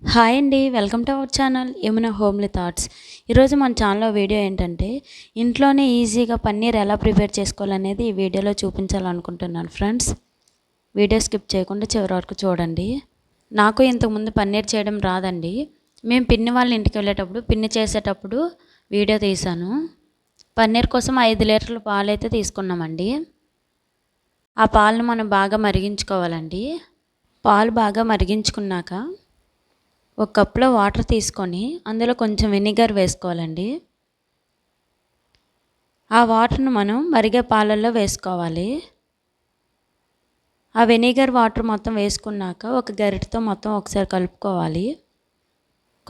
Hi అండి, welcome to our channel Yamuna homely thoughts. ఈరోజు మన ఛానల్లో వీడియో ఏంటంటే ఇంట్లోనే ఈజీగా పన్నీర్ ఎలా ప్రిపేర్ చేసుకోవాలనేది ఈ వీడియోలో చూపించాలనుకుంటున్నాను ఫ్రెండ్స్. వీడియో స్కిప్ చేయకుండా చివరి వరకు చూడండి. నాకు ఇంతకుముందు పన్నీర్ చేయడం రాదండి. మేము పిన్ని వాళ్ళ ఇంటికి వెళ్ళేటప్పుడు పిన్ని చేసేటప్పుడు వీడియో తీశాను. పన్నీర్ కోసం 5 లీటర్ల పాలు అయితే తీసుకున్నామండి. ఆ పాలను మనం బాగా మరిగించుకోవాలండి. పాలు బాగా మరిగించుకున్నాక ఒక కప్లో వాటర్ తీసుకొని అందులో కొంచెం వెనిగర్ వేసుకోవాలండి. ఆ వాటర్ను మనం మరిగే పాలల్లో వేసుకోవాలి. ఆ వెనిగర్ వాటర్ మొత్తం వేసుకున్నాక ఒక గరిటెతో మొత్తం ఒకసారి కలుపుకోవాలి.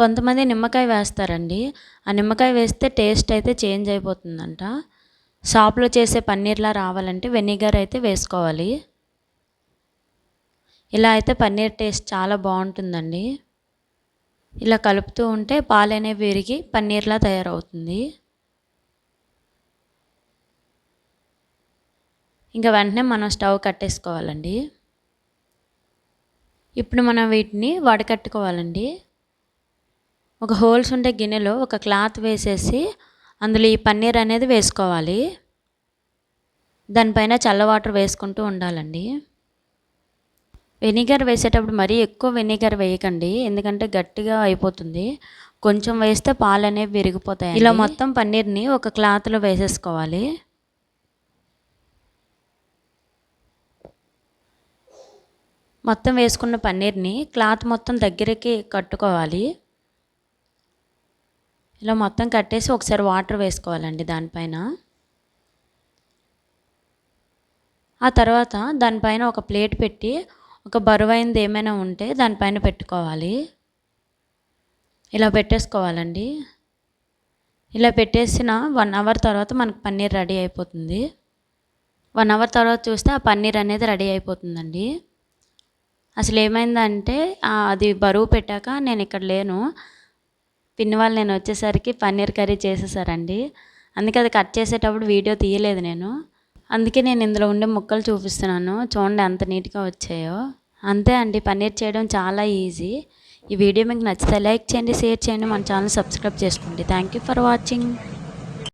కొంతమంది నిమ్మకాయ వేస్తారండి. ఆ నిమ్మకాయ వేస్తే టేస్ట్ అయితే చేంజ్ అయిపోతుందంట. షాప్లో చేసే పన్నీర్లా రావాలంటే వెనిగర్ అయితే వేసుకోవాలి. ఇలా అయితే పన్నీర్ టేస్ట్ చాలా బాగుంటుందండి. ఇలా కలుపుతూ ఉంటే పాలు అనేవి విరిగి పన్నీర్లా తయారవుతుంది. ఇంకా వెంటనే మనం స్టవ్ కట్టేసుకోవాలండి. ఇప్పుడు మనం వీటిని వడకట్టుకోవాలండి. ఒక హోల్స్ ఉండే గిన్నెలో ఒక క్లాత్ వేసేసి అందులో ఈ పన్నీర్ అనేది వేసుకోవాలి. దానిపైన చల్ల వాటర్ వేసుకుంటూ ఉండాలండి. వెనిగర్ వేసేటప్పుడు మరీ ఎక్కువ వెనిగర్ వేయకండి, ఎందుకంటే గట్టిగా అయిపోతుంది. కొంచెం వేస్తే పాలు అనేవి విరిగిపోతాయి. ఇలా మొత్తం పన్నీర్ని ఒక క్లాత్లో వేసేసుకోవాలి. మొత్తం వేసుకున్న పన్నీర్ని క్లాత్ మొత్తం దగ్గరికి కట్టుకోవాలి. ఇలా మొత్తం కట్టేసి ఒకసారి వాటర్ వేసుకోవాలండి దానిపైన. ఆ తర్వాత దానిపైన ఒక ప్లేట్ పెట్టి ఒక బరువైనది ఏమైనా ఉంటే దానిపైన పెట్టుకోవాలి. ఇలా పెట్టేసుకోవాలండి. ఇలా పెట్టేసిన 1 అవర్ తర్వాత మనకు పన్నీర్ రెడీ అయిపోతుంది. 1 అవర్ తర్వాత చూస్తే ఆ పన్నీర్ అనేది రెడీ అయిపోతుందండి. అసలు ఏమైందంటే అది బరువు పెట్టాక నేను ఇక్కడ లేను, పిన్ని వాళ్ళు నేను వచ్చేసరికి పన్నీర్ కర్రీ చేసేసారండి. అందుకే అది కట్ చేసేటప్పుడు వీడియో తీయలేదు నేను. అందుకే నేను ఇందులో ఉండే ముక్కలు చూపిస్తున్నాను. చూడండి ఎంత నీట్గా వచ్చాయో. అంతే అండి, పన్నీర్ చేయడం చాలా ఈజీ. ఈ వీడియో మీకు నచ్చితే లైక్ చేయండి, షేర్ చేయండి, మన ఛానల్ సబ్స్క్రైబ్ చేసుకోండి. Thank you for watching.